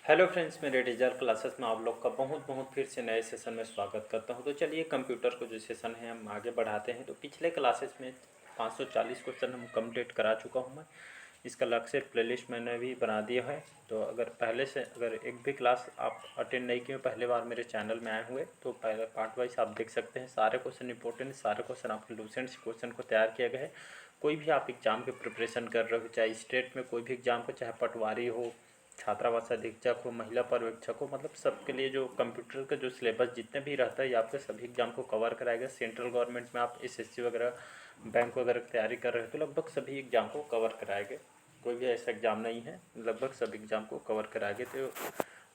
Hello friends, मेरे digital classes में आप लोग का बहुत बहुत फिर से नए सेशन में स्वागत करता हूं। तो चलिए कंप्यूटर को जो सेशन है हम आगे बढ़ाते हैं। तो पिछले क्लासेस में 540 क्वेश्चन हम कंप्लीट करा चुका हूं मैं। इसका अलग से प्लेलिस्ट मैंने भी बना दिया है। तो अगर पहले से अगर एक भी क्लास आप अटेंड नहीं किए, पहले बार मेरे चैनल में आए हुए, तो पहले पार्ट वाइज आप देख सकते हैं। सारे क्वेश्चन इंपॉर्टेंट, सारे क्वेश्चन आपके लूसेंट क्वेश्चन को तैयार किया गया है। कोई भी आप एग्जाम की प्रिपरेशन कर रहे हो, चाहे स्टेट में कोई भी एग्जाम को, चाहे पटवारी हो, छात्रावास अधीक्षक हो, महिला पर्यवेक्षक हो, मतलब सबके लिए जो कंप्यूटर का जो सिलेबस जितने भी रहता है, ये आपके सभी एग्जाम को कवर कराएगा। सेंट्रल गवर्नमेंट में आप एसएससी वगैरह, बैंक वगैरह की तैयारी कर रहे हो तो लगभग सभी एग्जाम को कवर कराएंगे। कोई भी ऐसा एग्ज़ाम नहीं है, लगभग सभी एग्ज़ाम को कवर कराएंगे। तो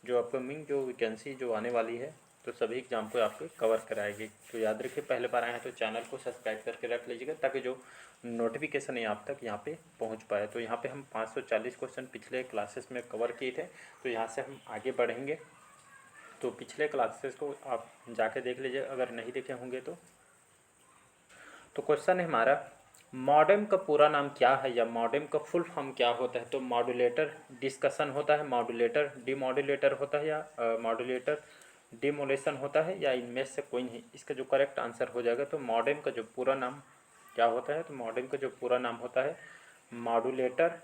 जो अपकमिंग जो वैकेंसी जो आने वाली है, तो सभी एग्जाम को आपके कवर कराएगी। तो याद रखिए, पहले बार आए हैं तो चैनल को सब्सक्राइब करके रख लीजिएगा, ताकि जो नोटिफिकेशन है आप तक यहाँ पे पहुँच पाए। तो यहाँ पे हम 540 क्वेश्चन पिछले क्लासेस में कवर किए थे। तो यहाँ से हम आगे बढ़ेंगे। तो पिछले क्लासेस को आप जाके देख लीजिए अगर नहीं देखे होंगे तो क्वेश्चन है हमारा, मॉडेम का पूरा नाम क्या है, या मॉडेम का फुल फॉर्म क्या होता है। तो मॉड्यूलेटर डिस्कशन होता है, मॉड्यूलेटर डिमॉड्यूलेटर होता है, या मॉड्यूलेटर डिमोलेशन होता है, या इनमें से कोई नहीं। इसका जो करेक्ट आंसर हो जाएगा, तो मॉडेम का जो पूरा नाम क्या होता है, तो मॉडेम का जो पूरा नाम होता है मॉड्यूलेटर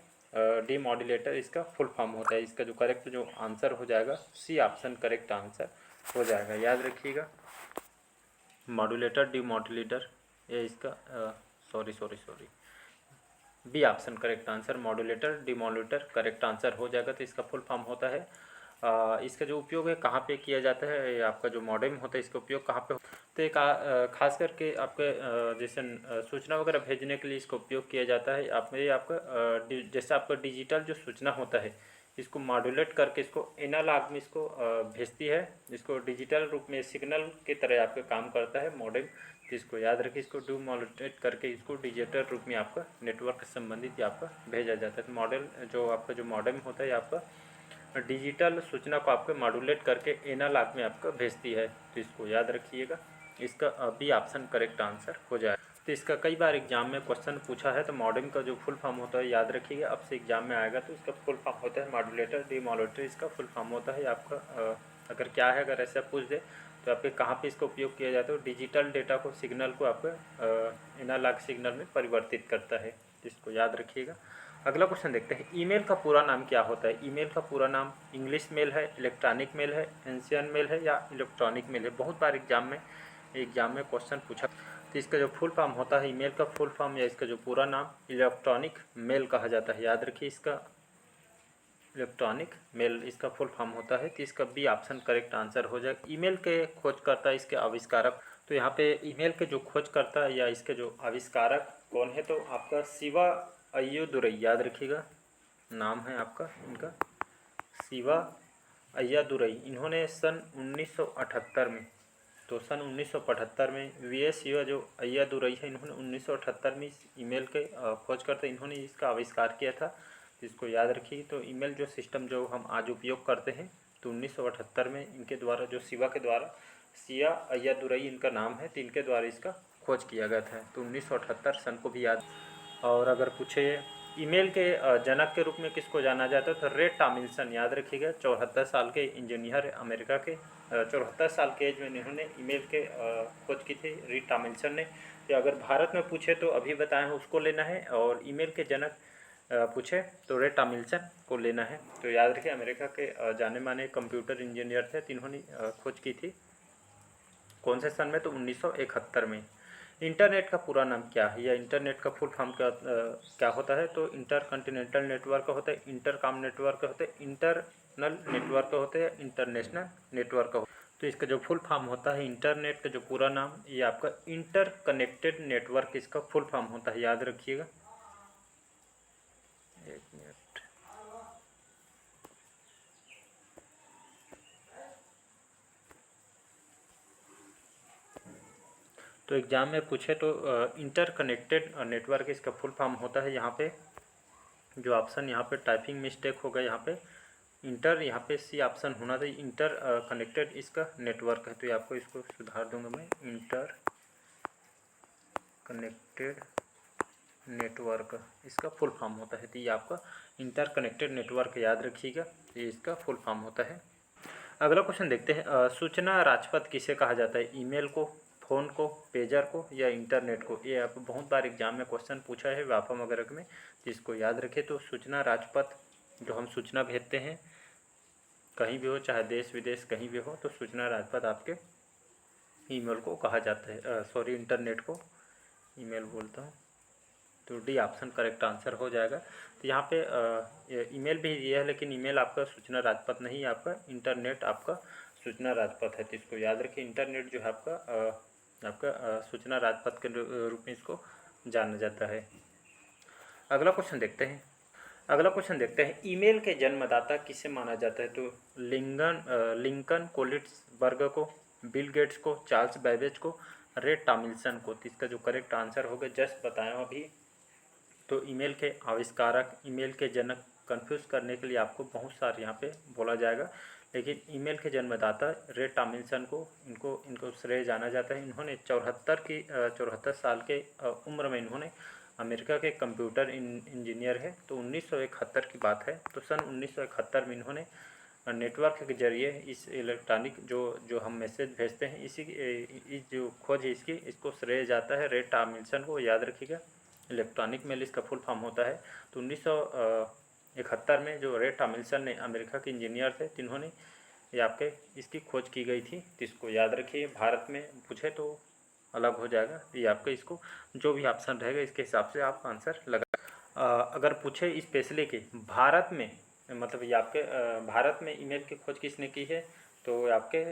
डिमॉड्यूलेटर, इसका फुल फॉर्म होता है। इसका जो करेक्ट जो आंसर हो जाएगा, सी ऑप्शन करेक्ट आंसर हो जाएगा। याद रखिएगा, मॉड्यूलेटर डिमॉड्यूलेटर, ये इसका sorry B option correct answer, modulator demodulator correct answer हो जाएगा। तो इसका फुल फॉर्म होता है, इसका जो उपयोग है कहाँ पे किया जाता है, आपका जो मॉडेम होता है इसका उपयोग कहाँ पे तो एक खास करके आपके जैसे सूचना वगैरह भेजने के लिए इसका उपयोग किया जाता है। आप में आपका जैसे आपका डिजिटल जो सूचना होता है, इसको मॉड्यूलेट करके इसको एनालॉग में इसको भेजती है। इसको डिजिटल रूप में सिग्नल की तरह आपका काम करता है मॉडेम। तो इसको याद रखिए, इसको डिमॉड्यूलेट करके इसको डिजिटल रूप में आपका नेटवर्क से संबंधित आपका भेजा जाता है। तो मॉडल जो आपका जो मॉडेम होता है आपका डिजिटल सूचना को आपके मॉड्यूलेट करके एनालॉग में आपका भेजती है। तो इसको याद रखिएगा, इसका बी ऑप्शन करेक्ट आंसर हो जाए। तो इसका कई बार एग्जाम में क्वेश्चन पूछा है। तो मॉडेम का जो फुल फॉर्म होता है याद रखिएगा, अब से एग्जाम में आएगा तो इसका फुल फॉर्म होता है मॉड्यूलेटर डिमॉड्यूलेटर। इसका फुल फॉर्म होता है आपका अगर क्या है, अगर ऐसा पूछ दे तो आपके कहाँ पे इसका उपयोग किया जाता है। डिजिटल डेटा को, सिग्नल को आपका एनालॉग सिग्नल में परिवर्तित करता है। इसको याद रखिएगा। अगला क्वेश्चन देखते हैं, ईमेल का पूरा नाम क्या होता है। ईमेल का पूरा नाम इंग्लिश मेल है, इलेक्ट्रॉनिक मेल है, एंशियन मेल है, या इलेक्ट्रॉनिक मेल है। बहुत बार एग्जाम में क्वेश्चन पूछा। तो इसका जो फुल फॉर्म होता है, ईमेल का फुल फॉर्म या इसका जो पूरा नाम इलेक्ट्रॉनिक मेल कहा जाता है। याद रखिए, इसका इलेक्ट्रॉनिक मेल इसका फुल फॉर्म होता है। तो इसका बी ऑप्शन करेक्ट आंसर हो जाएगा। ईमेल के खोजकर्ता, इसके आविष्कारक, तो यहाँ पे ईमेल के जो खोजकर्ता या इसके जो आविष्कारक कौन है, तो आपका शिवा अय्यादुरई। याद रखिएगा, नाम है आपका इनका शिवा अय्यादुरई। इन्होंने सन 1978 में, तो सन 1975 में वी एस शिवा जो अय्यादुरई है, इन्होंने 1978 में इस ईमेल के खोज करते इन्होंने इसका आविष्कार किया था। तो इसको याद रखिए। तो ईमेल जो सिस्टम जो हम आज उपयोग करते हैं, तो 1978 में इनके द्वारा, जो शिवा के द्वारा, शिवा अय्यादुरई इनका नाम है, तो इनके द्वारा इसका खोज किया गया था। तो 1978 सन को भी याद। और अगर पूछे ईमेल के जनक के रूप में किसको जाना जाता है, तो रे टॉमिल्सन। याद रखिएगा, 74 साल के इंजीनियर अमेरिका के, 74 साल के एज में इन्होंने ईमेल के खोज की थी, री टॉमिल्सन ने। तो अगर भारत में पूछे तो अभी बताएं उसको लेना है, और ईमेल के जनक पूछे तो रे टॉमिल्सन को लेना है। तो याद रखिए, अमेरिका के जाने माने कंप्यूटर इंजीनियर थे, तो इन्होंने खोज की थी कौन से सन में, तो 1971 में। इंटरनेट का पूरा नाम क्या है, या इंटरनेट का फुल फॉर्म क्या होता है, तो इंटर कॉन्टिनेंटल नेटवर्क होता है, इंटरकॉम नेटवर्क होते हैं, इंटरनल नेटवर्क होते हैं, इंटरनेशनल नेटवर्क होता है। तो इसका जो फुल फॉर्म होता है इंटरनेट का जो पूरा नाम, ये आपका इंटर कनेक्टेड नेटवर्क इसका फुल फॉर्म होता है। याद रखिएगा, एक मिनट। तो एग्जाम में पूछे तो इंटर कनेक्टेड नेटवर्क इसका फुल फॉर्म होता है। यहाँ पे जो ऑप्शन यहाँ पे टाइपिंग मिस्टेक होगा, यहाँ पे इंटर, यहाँ पे सी ऑप्शन होना चाहिए। इंटर कनेक्टेड इसका नेटवर्क है, तो ये आपको इसको सुधार दूंगा मैं, इंटर कनेक्टेड नेटवर्क इसका फुल फॉर्म होता है। तो ये आपका इंटरकनेक्टेड नेटवर्क याद रखिएगा, ये इसका फुल फॉर्म होता है। अगला क्वेश्चन देखते हैं, सूचना राजपथ किसे कहा जाता है? ईमेल को, फ़ोन को, पेजर को या इंटरनेट को? ये आप बहुत बार एग्जाम में क्वेश्चन पूछा है व्यापम वगैरह में, तो इसको याद रखें। तो सूचना राजपथ, जो हम सूचना भेजते हैं कहीं भी हो, चाहे देश विदेश कहीं भी हो, तो सूचना राजपथ आपके ईमेल को कहा जाता है, सॉरी इंटरनेट को ईमेल बोलता हूँ। तो डी ऑप्शन करेक्ट आंसर हो जाएगा। तो यहाँ पे ईमेल भी दिया है, लेकिन ईमेल आपका सूचना राजपथ नहीं, आपका इंटरनेट आपका सूचना राजपथ है। तो इसको याद रखिए, इंटरनेट जो है आपका सूचना राजपथ के रूप में इसको जाना जाता है। अगला क्वेश्चन देखते हैं, ईमेल के जन्मदाता किसे माना जाता है? तो लिंकन कोलिट्सबर्ग को, बिल गेट्स को, चार्ल्स बैबेज को, रे टॉमिल्सन को? तो इसका जो करेक्ट आंसर होगा जस्ट बताया अभी। तो ईमेल के आविष्कारक, ईमेल के जनक, कंफ्यूज करने के लिए आपको बहुत सारे यहाँ पे बोला जाएगा, लेकिन ईमेल के जन्मदाता रे टॉमिल्सन को इनको श्रेय जाना जाता है। इन्होंने 74 साल के उम्र में इन्होंने, अमेरिका के कंप्यूटर इंजीनियर है। तो 1971 की बात है। तो सन 1971 में इन्होंने नेटवर्क के जरिए इस इलेक्ट्रॉनिक जो हम मैसेज भेजते हैं, इस जो खोज है इसको श्रेय जाता है रे टॉमिल्सन को, याद रखिएगा। इलेक्ट्रॉनिक मेल इसका फुल फॉर्म होता है। तो 1971 में जो रे टॉमिल्सन ने, अमेरिका के इंजीनियर थे, जिन्होंने ये आपके इसकी खोज की गई थी। तो इसको याद रखिए, भारत में पूछे तो अलग हो जाएगा। ये आपका इसको जो भी ऑप्शन रहेगा इसके हिसाब से आप आंसर लगा। अगर पूछे स्पेशली कि भारत में, मतलब ये आपके भारत में ईमेल की खोज किसने की है, तो आपके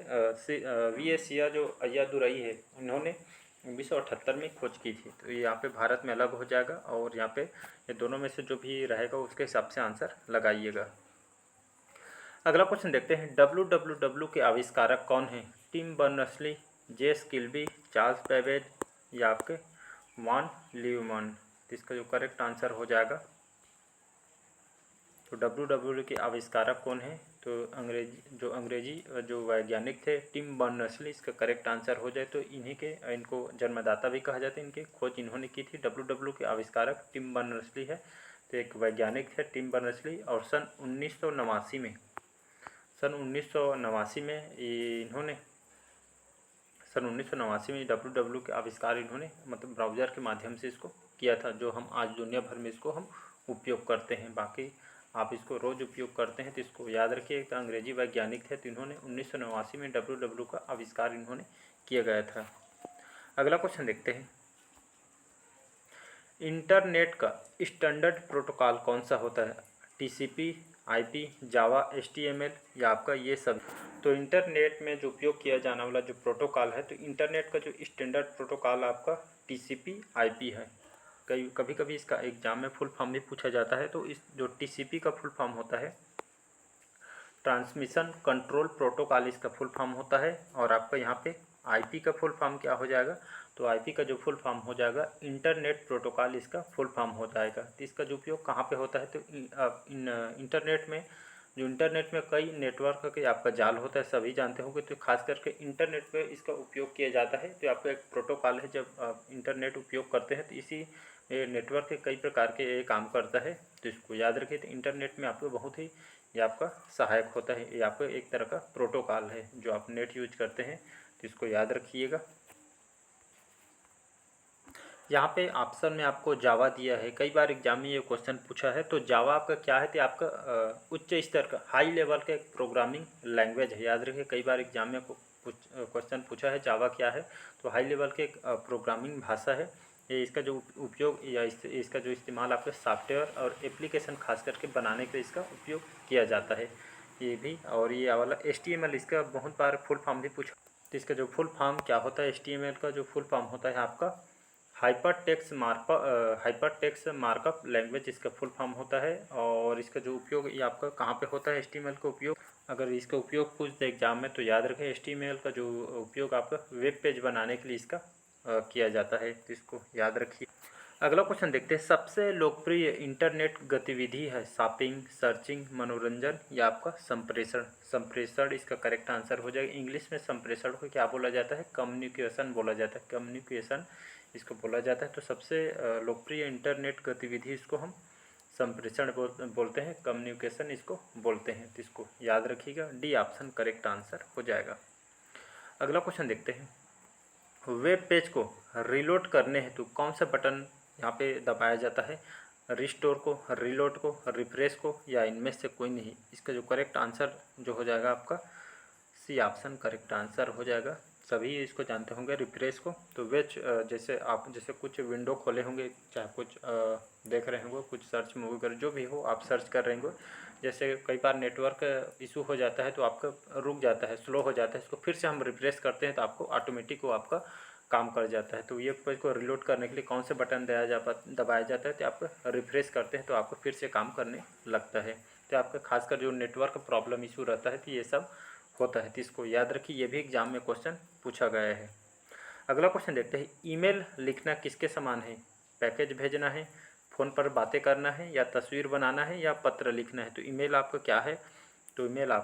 वी.एस. सिया जो अय्यादुरई है, उन्होंने 1978 में खोज की थी। तो ये यहाँ पे भारत में अलग हो जाएगा, और यहाँ पे ये दोनों में से जो भी रहेगा उसके हिसाब से आंसर लगाइएगा। अगला क्वेश्चन देखते हैं, WWW के आविष्कारक कौन हैं? टिम बर्नर्स-ली, जेस किल्बी, चार्ल्स बैबेज या आपके वॉन न्यूमैन? तो इसका जो करेक्ट आंसर हो जाएगा, तो WWW के आविष्कारक कौन है? तो अंग्रेजी जो वैज्ञानिक थे टिम बर्नर्स-ली, इसका करेक्ट आंसर हो जाए तो इनको जन्मदाता भी कहा जाता है। इनकी खोज इन्होंने की थी। WWW के आविष्कारक टिम बर्नर्स-ली है। तो एक वैज्ञानिक थे टिम बर्नर्स-ली, और सन 1989 में WWW के आविष्कार इन्होंने, मतलब ब्राउज़र के माध्यम से इसको किया था, जो हम आज दुनिया भर में इसको हम उपयोग करते हैं। बाकी आप इसको रोज़ उपयोग करते हैं, तो इसको याद रखिए। एक अंग्रेजी वैज्ञानिक थे, तो इन्होंने 1989 में WWW का आविष्कार इन्होंने किया गया था। अगला क्वेश्चन देखते हैं, इंटरनेट का स्टैंडर्ड प्रोटोकॉल कौन सा होता है? TCP, IP, जावा, HTML या आपका ये सब? तो इंटरनेट में जो उपयोग किया जाने वाला जो प्रोटोकॉल है, तो इंटरनेट का जो स्टैंडर्ड प्रोटोकॉल आपका TCP IP है। कभी कभी इसका एग्जाम में फुल फॉर्म भी पूछा जाता है। तो इस जो TCP का फुल फॉर्म होता है, ट्रांसमिशन कंट्रोल प्रोटोकॉल इसका फुल फॉर्म होता है। और आपका यहाँ पे IP का फुल फॉर्म क्या हो जाएगा? तो IP का जो फुल फॉर्म हो जाएगा, इंटरनेट प्रोटोकॉल इसका फुल फॉर्म हो जाएगा। तो इसका जो उपयोग कहाँ पे होता है? तो इंटरनेट में कई नेटवर्क के आपका जाल होता है, सभी जानते होंगे। तो खास करके इंटरनेट पे इसका उपयोग किया जाता है। तो आपका एक प्रोटोकॉल है, जब आप इंटरनेट उपयोग करते हैं तो इसी नेटवर्क के कई प्रकार के ये काम करता है। तो इसको याद रखिए। तो इंटरनेट में आपको बहुत ही ये आपका सहायक होता है। ये आपका एक तरह का प्रोटोकॉल है जो आप नेट यूज करते हैं। तो इसको याद रखिएगा। यहाँ पे ऑप्शन में आपको जावा दिया है, कई बार एग्जाम में ये क्वेश्चन पूछा है। तो जावा आपका क्या है? तो आपका उच्च स्तर का, हाई लेवल का एक प्रोग्रामिंग लैंग्वेज है। याद रखिए, कई बार एग्जाम में क्वेश्चन पूछा है जावा क्या है। तो हाई लेवल के एक प्रोग्रामिंग भाषा है। ये इसका जो उपयोग या इसका जो इस्तेमाल आपके सॉफ्टवेयर और एप्लीकेशन खास करके बनाने के लिए इसका उपयोग किया जाता है ये भी। और ये वाला HTML, इसका बहुत बार फुल फॉर्म भी पूछा। तो इसका जो फुल फॉर्म क्या होता है? HTML का जो फुल फॉर्म होता है आपका हाइपर टेक्स्ट मार्कअप लैंग्वेज, इसका फुल फॉर्म होता है। और इसका जो उपयोग ये आपका कहाँ पे होता है? HTML का उपयोग, अगर इसका उपयोग पूछ दे एग्जाम में तो याद रखें, HTML का जो उपयोग आपका वेब पेज बनाने के लिए इसका किया जाता है। तो इसको याद रखिए। अगला क्वेश्चन देखते हैं, सबसे लोकप्रिय इंटरनेट गतिविधि है शॉपिंग, सर्चिंग, मनोरंजन या आपका संप्रेषण? संप्रेषण इसका करेक्ट आंसर हो जाएगा। इंग्लिश में संप्रेषण को क्या बोला जाता है? कम्युनिकेशन बोला जाता है। कम्युनिकेशन इसको बोला जाता है। तो सबसे लोकप्रिय इंटरनेट गतिविधि इसको हम संप्रेषण बोलते हैं, कम्युनिकेशन इसको बोलते हैं। तो इसको याद रखिएगा, डी ऑप्शन करेक्ट आंसर हो जाएगा। अगला क्वेश्चन देखते हैं, वेब पेज को रीलोड करने हेतु कौन सा बटन यहाँ पे दबाया जाता है? रिस्टोर को, रीलोड को, रिफ्रेश को, या इनमें से कोई नहीं? इसका जो करेक्ट आंसर जो हो जाएगा आपका सी ऑप्शन करेक्ट आंसर हो जाएगा। सभी इसको जानते होंगे रिफ्रेश को। तो जैसे कुछ विंडो खोले होंगे, चाहे कुछ देख रहे होंगे, कुछ सर्च मूवी कर जो भी हो आप सर्च कर रहे होंगे, जैसे कई बार नेटवर्क इशू हो जाता है तो आपका रुक जाता है, स्लो हो जाता है, इसको फिर से हम रिफ्रेश करते हैं तो आपको ऑटोमेटिक वो आपका काम कर जाता है। तो ये पेज को रिलोड करने के लिए कौन से बटन दबाया जाता है? तो आप रिफ्रेश करते हैं तो आपको फिर से काम करने लगता है। तो आपका खासकर जो नेटवर्क प्रॉब्लम इशू रहता है तो ये सब होता है। तो इसको याद रखिए, ये भी एग्जाम में क्वेश्चन पूछा गया है। अगला क्वेश्चन देखते हैं, ईमेल लिखना किसके समान है? पैकेज भेजना है, फ़ोन पर बातें करना है, या तस्वीर बनाना है, या पत्र लिखना है? तो ईमेल आपका क्या है? तो ईमेल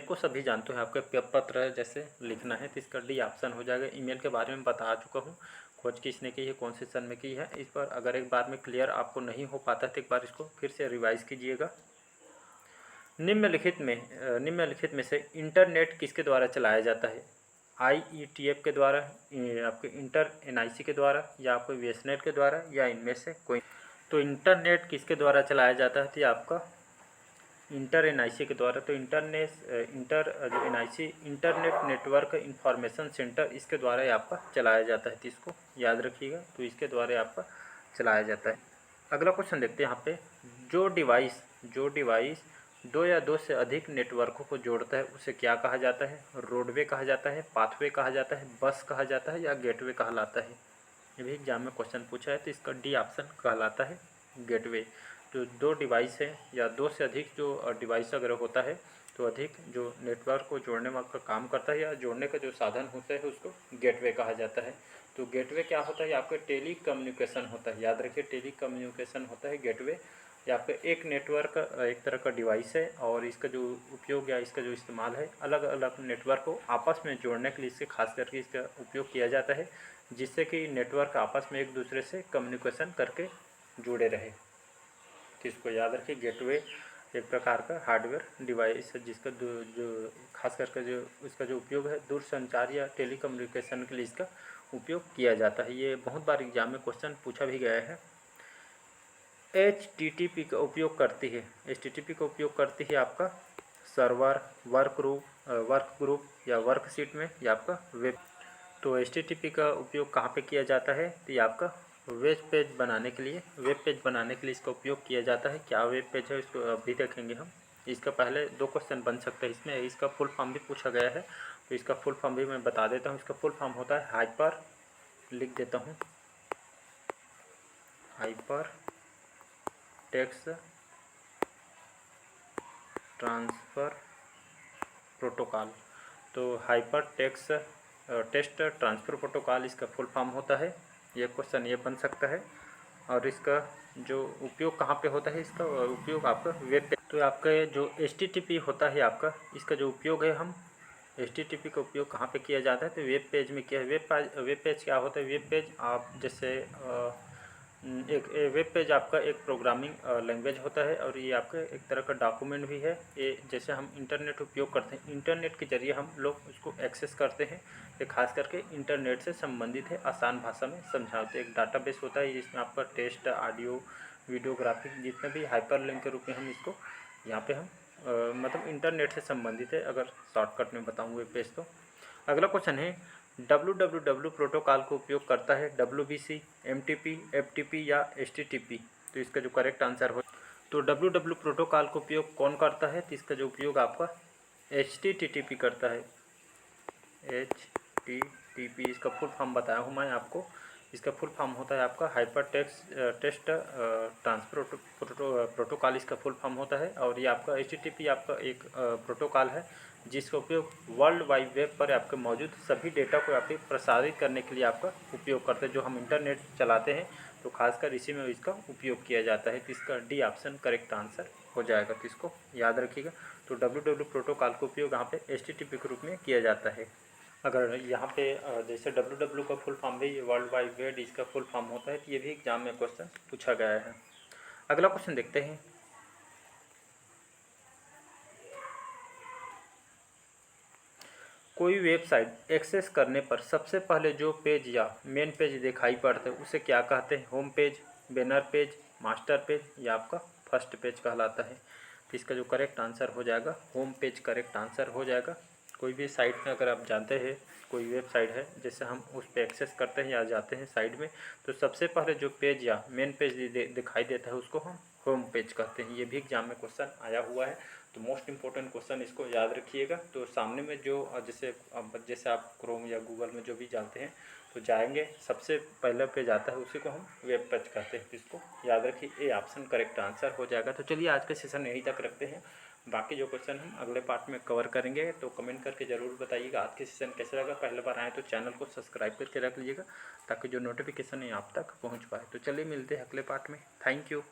को सभी जानते हैं, आपके पत्र जैसे लिखना है। तो इसका डी ऑप्शन हो जाएगा। ईमेल के बारे में बता चुका हूँ, खोज किसने की है, कौन से सन में की है। इस पर अगर एक बार में क्लियर आपको नहीं हो पाता तो एक बार इसको फिर से रिवाइज कीजिएगा। निम्नलिखित में से इंटरनेट किसके द्वारा चलाया जाता है? IETF के द्वारा, आपके इंटर NIC के द्वारा, या आपको बीएसनेट के द्वारा, या इनमें से कोई? तो इंटरनेट किसके द्वारा चलाया जाता है? तो आपका इंटर NIC के द्वारा। तो NIC internet network information centre, इसके द्वारा ये आपका चलाया जाता है। तो इसको याद रखिएगा, तो इसके द्वारा आपका चलाया जाता है। अगला क्वेश्चन देखते हैं यहाँ पे, जो डिवाइस दो या दो से अधिक नेटवर्कों को जोड़ता है उसे क्या कहा जाता है? रोडवे कहा जाता है, पाथवे कहा जाता है, बस कहा जाता है, या गेटवे कहलाता है? ये भी एग्जाम में क्वेश्चन पूछा है। तो इसका डी ऑप्शन कहलाता है गेटवे। तो दो डिवाइस है या दो से अधिक जो डिवाइस अगर होता है तो अधिक जो नेटवर्क को जोड़ने का काम करता है या जोड़ने का जो साधन होता है उसको गेटवे कहा जाता है। तो गेटवे क्या होता है? आपका टेली कम्युनिकेशन होता है। याद रखिए, टेली कम्युनिकेशन होता है गेटवे। या आपका एक नेटवर्क एक तरह का डिवाइस है और इसका जो उपयोग या इसका जो इस्तेमाल है अलग अलग नेटवर्क को आपस में जोड़ने के लिए इससे खास करके इसका उपयोग किया जाता है, जिससे कि नेटवर्क आपस में एक दूसरे से कम्युनिकेशन करके जुड़े रहे। तो इसको याद रखिए, गेटवे एक प्रकार का हार्डवेयर डिवाइस है जिसका जो खास करके जो इसका जो उपयोग है दूरसंचार या टेलीकम्युनिकेशन के लिए इसका उपयोग किया जाता है। ये बहुत बार एग्जाम में क्वेश्चन पूछा भी गया है। HTTP का उपयोग करती है, HTTP का उपयोग करती है आपका सर्वर, वर्क ग्रुप या वर्कशीट में, या आपका वेब। तो HTTP का उपयोग कहाँ पे किया जाता है? तो ये आपका वेब पेज बनाने के लिए इसका उपयोग किया जाता है। क्या वेब पेज है इसको अभी देखेंगे हम। इसका पहले दो क्वेश्चन बन सकते हैं इसमें, इसका फुल फॉर्म भी पूछा गया है तो इसका फुल फॉर्म भी मैं बता देता हूँ। इसका फुल फॉर्म होता है हाइपर, लिख देता हूँ, हाइपर टेक्स्ट ट्रांसफ़र प्रोटोकॉल। तो हाइपर टेक्स्ट ट्रांसफ़र प्रोटोकॉल इसका फुल फॉर्म होता है। ये क्वेश्चन ये बन सकता है। और इसका जो उपयोग कहाँ पे होता है? इसका उपयोग आपका वेब पेज। तो आपका जो HTTP होता है आपका, इसका जो उपयोग है हम HTTP का उपयोग कहाँ पे किया जाता है? तो वेब पेज में किया है। वेब पेज क्या होता है? वेब पेज आप जैसे एक वेब पेज आपका एक प्रोग्रामिंग लैंग्वेज होता है और ये आपका एक तरह का डॉक्यूमेंट भी है। ये जैसे हम इंटरनेट उपयोग करते हैं, इंटरनेट के ज़रिए हम लोग उसको एक्सेस करते हैं। ये खास करके इंटरनेट से संबंधित है, आसान भाषा में समझाते। एक डाटाबेस होता है जिसमें आपका टेक्स्ट, ऑडियो, वीडियोग्राफिक जितने भी हाइपर लिंक के रूप में हम इसको यहाँ पे हम मतलब इंटरनेट से संबंधित है, अगर शॉर्टकट में बताऊँ वेब पेज तो। अगला क्वेश्चन है, www प्रोटोकॉल को उपयोग करता है WBC, MTP, FTP या HTTP? तो इसका जो करेक्ट आंसर हो, तो www प्रोटोकॉल को उपयोग कौन करता है? तो इसका जो उपयोग आपका HTTP करता है। HTTP इसका फुल फॉर्म बताया हूँ मैं आपको। इसका फुल फॉर्म होता है आपका हाइपर टेक्स्ट ट्रांसफर प्रोटोकॉल इसका फुल फॉर्म होता है। और ये आपका HTTP आपका एक प्रोटोकॉल है जिसका उपयोग वर्ल्ड वाइड वेब पर आपके मौजूद सभी डेटा को आपके प्रसारित करने के लिए आपका उपयोग करते हैं। जो हम इंटरनेट चलाते हैं तो खासकर इसी में इसका उपयोग किया जाता है। तो इसका डी ऑप्शन करेक्ट आंसर हो जाएगा। तो इसको याद रखिएगा। तो www प्रोटोकॉल का उपयोग यहाँ पे HTTP के रूप में किया जाता है। अगर यहाँ पे जैसे डब्ल्यू का फुल फॉर्म भी वर्ल्ड वाइड वेब इसका फुल फॉर्म होता है, तो ये भी एग्जाम में क्वेश्चन पूछा गया है। अगला क्वेश्चन देखते हैं। कोई वेबसाइट एक्सेस करने पर सबसे पहले जो पेज या मेन पेज दिखाई पड़ता है उसे क्या कहते हैं? Home page, banner page, master page या आपका फर्स्ट पेज कहलाता है। तो इसका जो करेक्ट आंसर हो जाएगा होम पेज करेक्ट आंसर हो जाएगा। कोई भी साइट में अगर आप जानते हैं, कोई वेबसाइट है जैसे हम उस पर एक्सेस करते हैं या जाते हैं साइट में, तो सबसे पहले जो पेज या मेन पेज दिखाई देता है उसको हम होम पेज कहते हैं। ये भी एग्जाम में क्वेश्चन आया हुआ है, तो मोस्ट इंपॉर्टेंट क्वेश्चन इसको याद रखिएगा। तो सामने में जो जैसे आप क्रोम या गूगल में जो भी जानते हैं तो जाएंगे, सबसे पहला पेज आता है उसी को हम वेब पेज कहते हैं। इसको याद रखिए, ए ऑप्शन करेक्ट आंसर हो जाएगा। तो चलिए आज का सेशन यहीं तक रखते हैं, बाकी जो क्वेश्चन हम अगले पार्ट में कवर करेंगे। तो कमेंट करके ज़रूर बताइएगा आज के सेशन कैसा लगा। पहले बार आए तो चैनल को सब्सक्राइब करके रख लीजिएगा ताकि जो नोटिफिकेशन है आप तक पहुँच पाए। तो चलिए मिलते हैं अगले पार्ट में। Thank you.